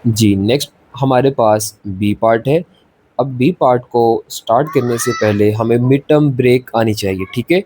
जी, next हमारे पास B part है। अब बी पार्ट को स्टार्ट करने से पहले हमें मिड टर्म ब्रेक आनी चाहिए, ठीक है?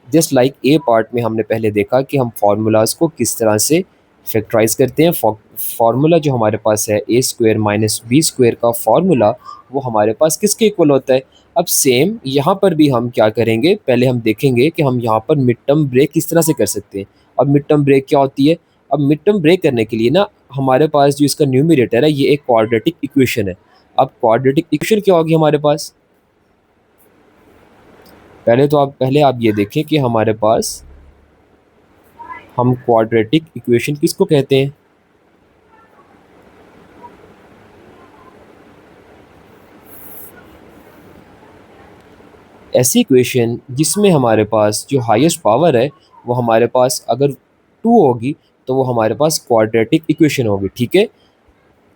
जस्ट लाइक ए पार्ट में हमने पहले देखा कि हम फार्मूलाज़ को किस तरह से फैक्टराइज़ करते हैं। फार्मूला जो हमारे पास है ए स्क्वायर माइनस बी स्क्वायर का फार्मूला, वो हमारे पास किसके इक्वल होता है? अब सेम यहाँ पर भी हम क्या करेंगे, पहले हम देखेंगे कि हम यहाँ पर मिड टर्म ब्रेक किस तरह से कर सकते हैं। अब मिड टर्म ब्रेक क्या होती है? अब मिड टर्म ब्रेक करने के लिए ना हमारे पास जो इसका न्यूमरेटर है, ये एक क्वाड्रेटिक इक्वेशन है। अब क्वाड्रेटिक इक्वेशन क्या होगी हमारे पास? पहले आप ये देखें कि हमारे पास हम क्वाड्रेटिक इक्वेशन किसको कहते हैं? ऐसी इक्वेशन जिसमें हमारे पास जो हाईएस्ट पावर है वो हमारे पास अगर 2 होगी तो वो हमारे पास क्वाड्रेटिक इक्वेशन होगी, ठीक है?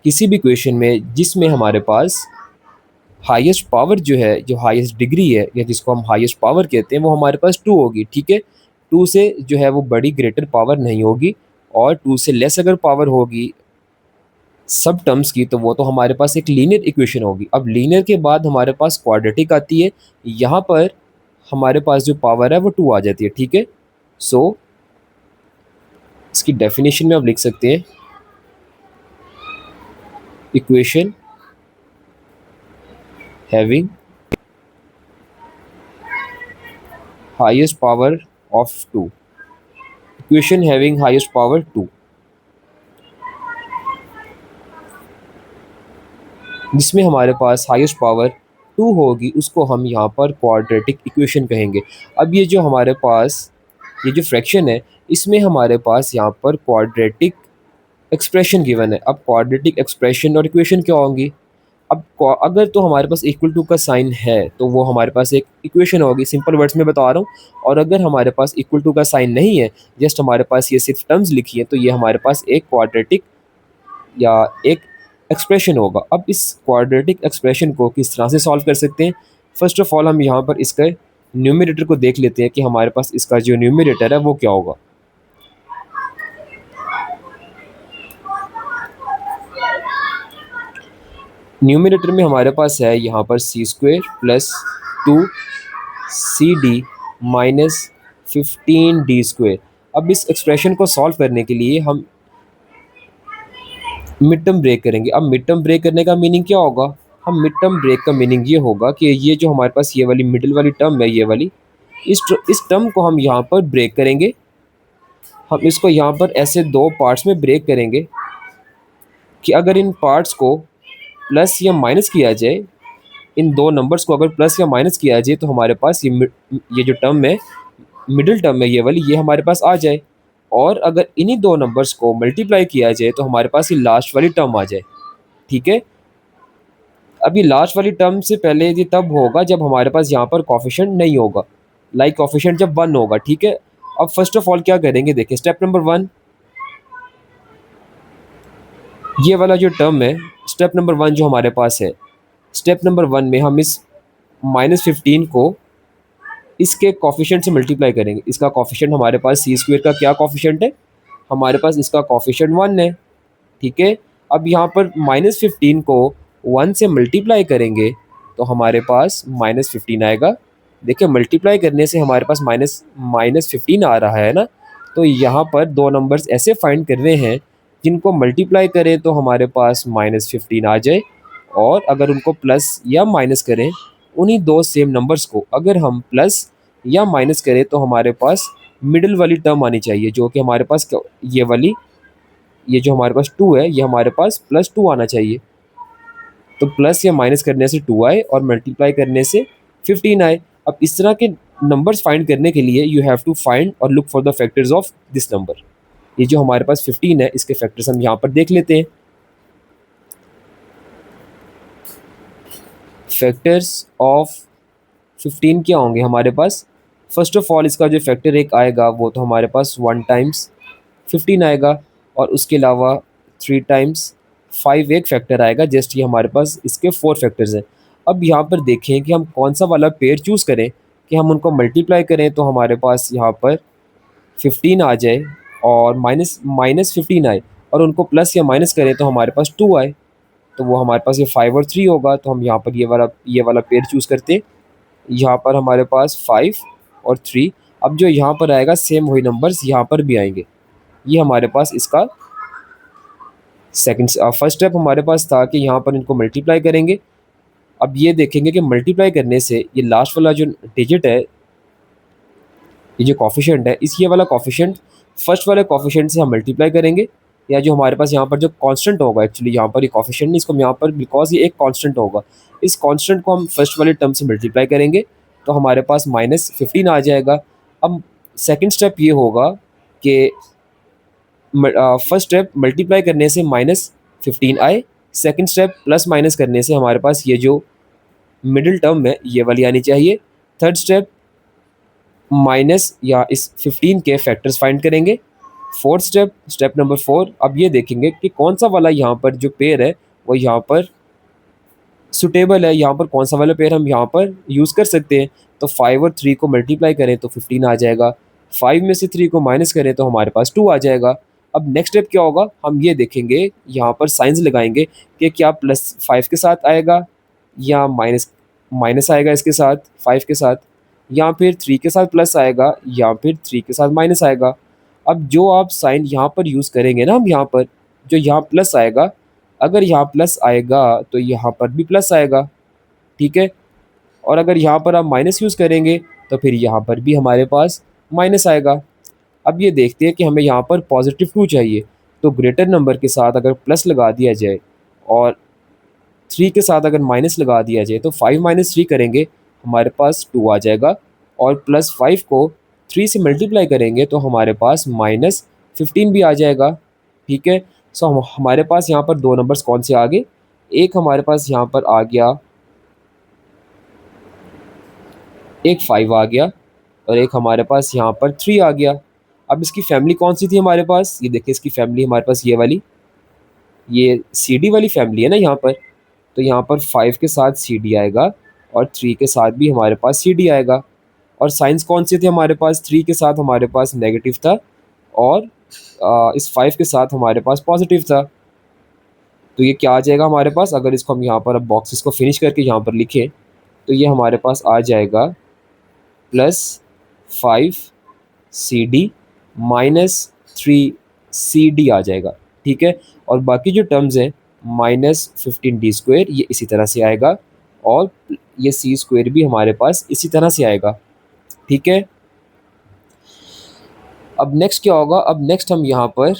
किसी भी इक्वेशन में जिसमें हमारे पास हाईएस्ट पावर जो है, जो हाईएस्ट डिग्री है या जिसको हम हाईएस्ट पावर कहते हैं, वो हमारे पास 2 होगी, ठीक है? 2 से जो है वो बड़ी ग्रेटर पावर नहीं होगी, और 2 से लेस अगर पावर होगी सब टर्म्स की, तो वो तो हमारे पास एक लीनियर इक्वेशन होगी। अब लीनियर के बाद हमारे पास क्वाड्रेटिक आती है। यहाँ पर हमारे पास जो पावर है वो 2 आ जाती है, ठीक है? सो इसकी डेफिनेशन में आप लिख सकते हैं equation having highest power of 2। Equation having highest power 2, जिसमें हमारे पास हाईएस्ट पावर 2 होगी, उसको हम यहाँ पर क्वाड्रेटिक इक्वेशन कहेंगे। अब ये जो हमारे पास ये जो फ्रैक्शन है, इसमें हमारे पास यहाँ पर क्वाड्रेटिक एक्सप्रेशन गिवन है। अब क्वाड्रेटिक एक्सप्रेशन और इक्वेशन क्या होंगी? अब अगर तो हमारे पास इक्वल टू का साइन है तो वो हमारे पास एक इक्वेशन होगी, सिंपल वर्ड्स में बता रहा हूँ। और अगर हमारे पास इक्वल टू का साइन नहीं है, जस्ट हमारे पास ये सिर्फ टर्म्स लिखी है, तो ये हमारे पास एक क्वाड्रेटिक या एक एक्सप्रेशन होगा। अब इस क्वाड्रेटिक एक्सप्रेशन को किस तरह से सॉल्व कर सकते हैं? फर्स्ट ऑफ ऑल हम यहाँ पर इसका न्यूमरेटर को देख लेते हैं कि हमारे पास इसका जो न्यूमरेटर है वो क्या होगा। न्यूमरेटर में हमारे पास है यहाँ पर C square plus 2 CD minus 15D²। अब इस एक्सप्रेशन को सॉल्व करने के लिए हम मिड टर्म ब्रेक करेंगे। अब मिड टर्म ब्रेक करने का मीनिंग क्या होगा? हम मिड टर्म ब्रेक का मीनिंग ये होगा कि ये जो हमारे पास ये वाली मिडिल वाली टर्म है, ये वाली, इस टर्म को हम यहाँ पर ब्रेक करेंगे। हम इसको यहाँ पर ऐसे दो पार्ट्स में ब्रेक करेंगे कि अगर इन पार्ट्स को प्लस या माइनस किया जाए, इन दो नंबर्स को अगर प्लस या माइनस किया जाए, तो हमारे पास ये जो टर्म है, मिडिल टर्म है ये वाली, ये हमारे पास आ जाए। और अगर इन्हीं दो नंबर्स को मल्टीप्लाई किया जाए तो हमारे पास ये लास्ट वाली टर्म आ जाए, ठीक है? अब ये लास्ट वाली टर्म से पहले ये तब होगा जब हमारे पास यहाँ पर कॉफिशेंट नहीं होगा, लाइक कॉफिशेंट जब 1 होगा, ठीक है? अब फर्स्ट ऑफ ऑल क्या करेंगे, देखिए स्टेप नंबर 1, ये वाला जो टर्म है, स्टेप नंबर 1 जो हमारे पास है, स्टेप नंबर 1 में हम इस -15 को इसके कॉफिशेंट से मल्टीप्लाई करेंगे। इसका कॉफिशेंट हमारे पास सी स्क्वायर का क्या कॉफिशेंट है? हमारे पास इसका कॉफिशेंट 1 है, ठीक है? अब यहाँ पर -15 को 1 से मल्टीप्लाई करेंगे तो हमारे पास -15 आएगा। देखिए मल्टीप्लाई करने से हमारे पास -15 आ रहा है ना। तो यहाँ पर दो नंबर्स ऐसे फाइंड करने हैं जिनको मल्टीप्लाई करें तो हमारे पास -15 आ जाए, और अगर उनको प्लस या माइनस करें, उन्हीं दो सेम नंबर्स को अगर हम प्लस या माइनस करें तो हमारे पास मिडिल वाली टर्म आनी चाहिए, जो कि हमारे पास ये वाली, ये जो हमारे पास 2 है, ये हमारे पास +2 आना चाहिए। तो प्लस या माइनस करने से 2 आए और मल्टीप्लाई करने से 15 आए। अब इस तरह के नंबर्स फाइंड करने के लिए यू हैव टू फाइंड और look for the factors of this number. ये जो हमारे पास 15 है, इसके फैक्टर्स हम यहाँ पर देख लेते हैं। फैक्टर्स ऑफ 15 क्या होंगे हमारे पास? फर्स्ट ऑफ ऑल इसका जो फैक्टर एक आएगा वो तो हमारे पास 1 टाइम्स 15 आएगा, और उसके अलावा 3 टाइम्स 5 एक फैक्टर आएगा। जस्ट ये हमारे पास इसके 4 फैक्टर्स हैं। अब यहाँ पर देखें कि हम कौन सा वाला पेयर चूज़ करें कि हम उनको मल्टीप्लाई करें तो हमारे पास यहाँ पर 15 आ जाए और माइनस 15 आए, और उनको प्लस या माइनस करें तो हमारे पास 2 आए, तो वो हमारे पास ये 5 और 3 होगा। तो हम यहाँ पर ये वाला पेयर चूज़ करते हैं। यहाँ पर हमारे पास 5 और 3। अब जो यहाँ पर आएगा सेम वही नंबर्स यहाँ पर भी आएंगे। ये हमारे पास इसका फर्स्ट स्टेप हमारे पास था कि यहाँ पर इनको मल्टीप्लाई करेंगे। अब ये देखेंगे कि मल्टीप्लाई करने से ये लास्ट वाला जो डिजिट है, ये जो कॉफिशेंट है, इस ये वाला कॉफिशेंट फर्स्ट वाले कॉफिशेंट से हम मल्टीप्लाई करेंगे, या जो हमारे पास यहाँ पर जो कांस्टेंट होगा, एक्चुअली यहाँ पर ये कॉफिशेंट नहीं, इसको हम यहाँ पर बिकॉज ये एक कांस्टेंट होगा, इस कांस्टेंट को हम फर्स्ट वाले टर्म से मल्टीप्लाई करेंगे तो हमारे पास -15 आ जाएगा। अब सेकंड स्टेप ये होगा कि फर्स्ट स्टेप मल्टीप्लाई करने से -15 आए, सेकंड स्टेप प्लस माइनस करने से हमारे पास ये जो मिडिल टर्म है ये वाली आनी चाहिए। थर्ड स्टेप माइनस या इस 15 के फैक्टर्स फाइंड करेंगे। फोर्थ स्टेप नंबर 4, अब ये देखेंगे कि कौन सा वाला यहाँ पर जो पेयर है वो यहाँ पर सुटेबल है, यहाँ पर कौन सा वाला पेयर हम यहाँ पर यूज़ कर सकते हैं। तो 5 और 3 को मल्टीप्लाई करें तो 15 आ जाएगा, 5 में से 3 को माइनस करें तो हमारे पास 2 आ जाएगा। अब नेक्स्ट स्टेप क्या होगा, हम ये देखेंगे यहाँ पर साइंस लगाएंगे कि क्या +5 के साथ आएगा या माइनस माइनस आएगा इसके साथ 5 के साथ, या फिर 3 के साथ प्लस आएगा या फिर 3 के साथ माइनस आएगा। अब जो आप साइन यहाँ पर यूज़ करेंगे ना, हम यहाँ पर जो यहाँ प्लस आएगा, अगर यहाँ प्लस आएगा तो यहाँ पर भी प्लस आएगा, ठीक है। और अगर यहाँ पर आप माइनस यूज़ करेंगे तो फिर यहाँ पर भी हमारे पास माइनस आएगा। अब ये देखते हैं कि हमें यहाँ पर +2 चाहिए, तो ग्रेटर नंबर के साथ अगर प्लस लगा दिया जाए और 3 के साथ अगर माइनस लगा दिया जाए तो 5 - 3 करेंगे, हमारे पास 2 आ जाएगा। और +5 को 3 से मल्टीप्लाई करेंगे तो हमारे पास -15 भी आ जाएगा, ठीक है। सो हमारे पास यहाँ पर 2 नंबर्स कौन से आ गए, एक हमारे पास यहाँ पर आ गया, एक 5 आ गया और एक हमारे पास यहाँ पर 3 आ गया। अब इसकी फैमिली कौन सी थी हमारे पास, ये देखिए इसकी फैमिली हमारे पास ये वाली, ये CD वाली फैमिली है ना यहाँ पर। तो यहाँ पर 5 के साथ CD आएगा और 3 के साथ भी हमारे पास CD आएगा। और साइंस कौन से थे हमारे पास, 3 के साथ हमारे पास नेगेटिव था और इस 5 के साथ हमारे पास पॉजिटिव था। तो ये क्या आ जाएगा हमारे पास, अगर इसको हम यहाँ पर अब बॉक्सेस को फिनिश करके यहाँ पर लिखें तो ये हमारे पास आ जाएगा +5 CD -3 CD आ जाएगा, ठीक है। और बाकी जो टर्म्स हैं -15D² ये इसी तरह से आएगा और ये C² भी हमारे पास इसी तरह से आएगा, ठीक है। अब नेक्स्ट क्या होगा, अब नेक्स्ट हम यहाँ पर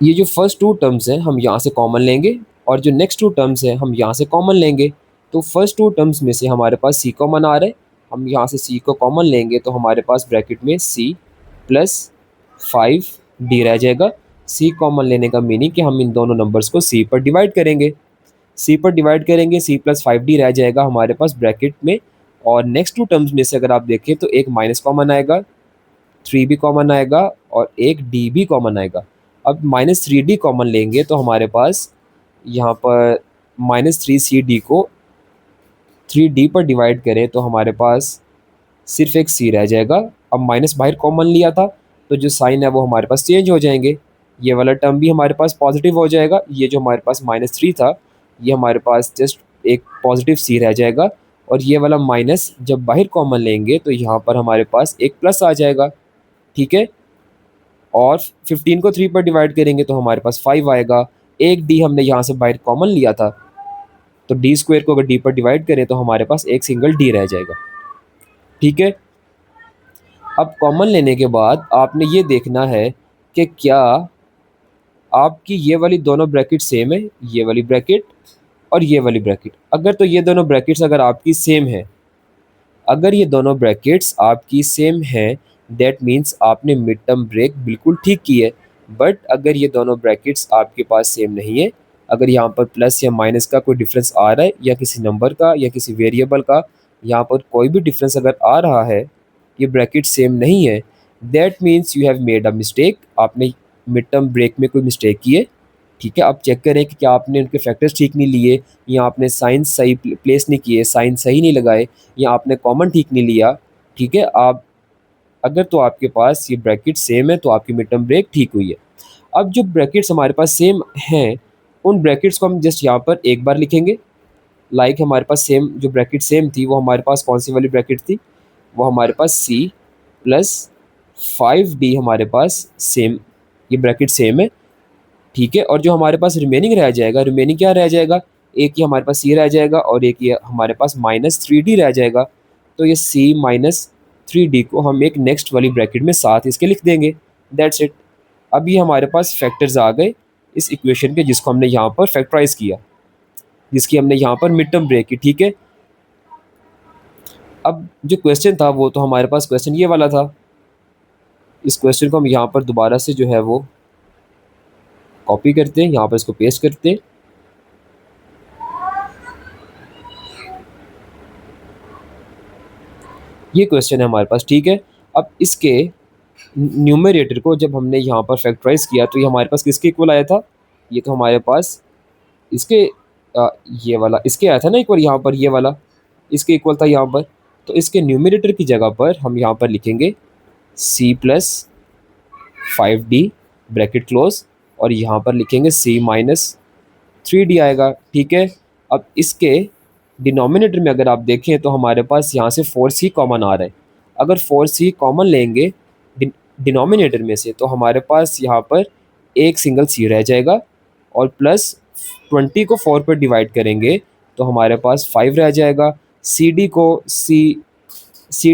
ये जो फर्स्ट 2 टर्म्स हैं हम यहाँ से कॉमन लेंगे और जो नेक्स्ट 2 टर्म्स हैं हम यहाँ से कॉमन लेंगे। तो फर्स्ट 2 टर्म्स में से हमारे पास C कॉमन आ रहा है, हम यहाँ से C को कॉमन लेंगे तो हमारे पास ब्रैकेट में C + 5D रह जाएगा। C कॉमन लेने का मीनिंग कि हम इन दोनों नंबर्स को C पर डिवाइड करेंगे, C पर डिवाइड करेंगे, C + 5D रह जाएगा हमारे पास ब्रैकेट में। और नेक्स्ट 2 टर्म्स में से अगर आप देखें तो एक माइनस कॉमन आएगा, 3 भी कॉमन आएगा और एक D भी कॉमन आएगा। अब -3D कॉमन लेंगे तो हमारे पास यहाँ पर -3CD को 3D पर डिवाइड करें तो हमारे पास सिर्फ एक C रह जाएगा। अब माइनस बाहर कॉमन लिया था तो जो साइन है वो हमारे पास चेंज हो जाएंगे, ये वाला टर्म भी हमारे पास पॉजिटिव हो जाएगा, ये जो हमारे पास -3 था ये हमारे पास जस्ट एक पॉजिटिव C रह जाएगा। और ये वाला माइनस जब बाहर कॉमन लेंगे तो यहाँ पर हमारे पास एक प्लस आ जाएगा, ठीक है। और 15 को 3 पर डिवाइड करेंगे तो हमारे पास 5 आएगा, एक D हमने यहाँ से बाहर कॉमन लिया था तो D² को अगर D पर डिवाइड करें तो हमारे पास एक सिंगल D रह जाएगा, ठीक है। अब कॉमन लेने के बाद आपने ये देखना है कि क्या आपकी ये वाली दोनों ब्रैकेट सेम है, ये वाली ब्रैकेट और ये वाली ब्रैकेट। अगर तो ये दोनों ब्रैकेट्स अगर आपकी सेम है, अगर ये दोनों ब्रैकेट्स आपकी सेम हैं दैट मीन्स आपने मिड टर्म ब्रेक बिल्कुल ठीक की है। बट अगर ये दोनों ब्रैकेट्स आपके पास सेम नहीं है, अगर यहाँ पर प्लस या माइनस का कोई डिफरेंस आ रहा है या किसी नंबर का या किसी वेरिएबल का यहाँ पर कोई भी डिफरेंस अगर आ रहा है, ये ब्रैकेट सेम नहीं है, that means you have made a mistake, आपने मिड टर्म ब्रेक में कोई मिस्टेक की है, ठीक है। आप चेक करें कि क्या आपने उनके फैक्टर्स ठीक नहीं लिए या आपने साइन सही प्लेस नहीं किए, साइन सही नहीं लगाए या आपने कॉमन ठीक नहीं लिया, ठीक है। आप अगर तो आपके पास ये ब्रैकेट सेम है तो आपकी मिड टर्म ब्रेक ठीक हुई है। अब जो ब्रैकेट्स हमारे पास सेम हैं, उन ब्रैकेट्स को हम जस्ट यहाँ पर एक बार लिखेंगे। लाइक हमारे पास सेम जो ब्रैकेट सेम थी वो हमारे पास कौन सी वाली ब्रैकेट थी, वो हमारे पास सी प्लस 5d हमारे पास सेम, ये ब्रैकेट सेम है, ठीक है। और जो हमारे पास रिमेनिंग रह जाएगा, रिमेनिंग क्या रह जाएगा, एक ही हमारे पास सी रह जाएगा और एक ये हमारे पास -3d रह जाएगा। तो ये सी -3d को हम एक नेक्स्ट वाली ब्रैकेट में साथ इसके लिख देंगे, दैट्स इट। अब ये हमारे पास फैक्टर्स आ गए इस इक्वेशन के, जिसको हमने यहाँ पर फैक्टराइज किया, जिसकी हमने यहाँ पर मिड टर्म ब्रेक की, ठीक है। अब जो क्वेश्चन था वो तो हमारे पास क्वेश्चन ये वाला था। इस क्वेश्चन को हम यहाँ पर दोबारा से जो है वो कॉपी करते हैं, यहाँ पर इसको पेस्ट करते हैं। ये क्वेश्चन है हमारे पास, ठीक है। अब इसके न्यूमरेटर को जब हमने यहाँ पर फैक्टराइज किया तो ये हमारे पास किसके इक्वल आया था, ये तो हमारे पास इसके ये वाला इसके आया था ना एक बार, यहाँ पर ये वाला इसके इक्वल था यहाँ पर। तो इसके न्यूमरेटर की जगह पर हम यहाँ पर लिखेंगे c plus 5d bracket close, और यहाँ पर लिखेंगे c माइनस 3d आएगा, ठीक है। अब इसके डिनोमिनेटर में अगर आप देखें तो हमारे पास यहाँ से 4c कॉमन आ रहा है। अगर 4c कॉमन लेंगे डिनोमिनेटर में से तो हमारे पास यहाँ पर एक सिंगल c रह जाएगा, और प्लस 20 को 4 पर डिवाइड करेंगे तो हमारे पास 5 रह जाएगा। सी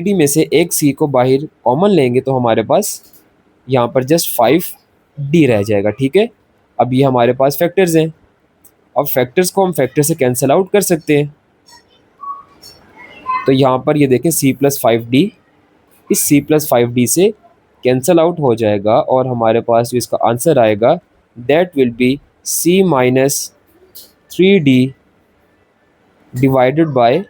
डी में से एक सी को बाहर कॉमन लेंगे तो हमारे पास यहाँ पर जस्ट 5d रह जाएगा, ठीक है। अब ये हमारे पास फैक्टर्स हैं। अब फैक्टर्स को हम फैक्टर से कैंसिल आउट कर सकते हैं। तो यहाँ पर ये देखें c प्लस 5d, इस c प्लस 5d से कैंसिल आउट हो जाएगा और हमारे पास जो इसका आंसर आएगा that will be c minus 3d divided by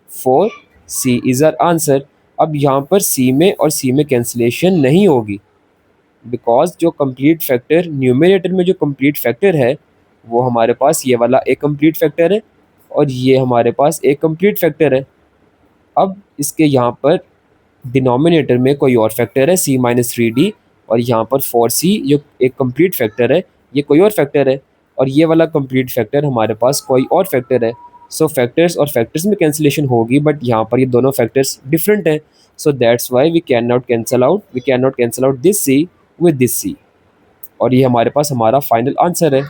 4c is our answer. अब यहाँ पर c में और c में कैंसिलेशन नहीं होगी, बिकॉज जो कंप्लीट फैक्टर न्यूमरेटर में जो कंप्लीट फैक्टर है वो हमारे पास ये वाला एक कंप्लीट फैक्टर है और ये हमारे पास एक कंप्लीट फैक्टर है। अब इसके यहाँ पर डिनोमिनेटर में कोई और फैक्टर है c माइनस 3d, और यहाँ पर 4c जो एक कंप्लीट फैक्टर है ये कोई और फैक्टर है, और ये वाला कंप्लीट फैक्टर हमारे पास कोई और फैक्टर है। सो फैक्टर्स और फैक्टर्स में कैंसिलेशन होगी, बट यहाँ पर ये दोनों फैक्टर्स डिफरेंट हैं। So that's why we can not cancel out this c with this c, और ये हमारे पास हमारा फाइनल आंसर है।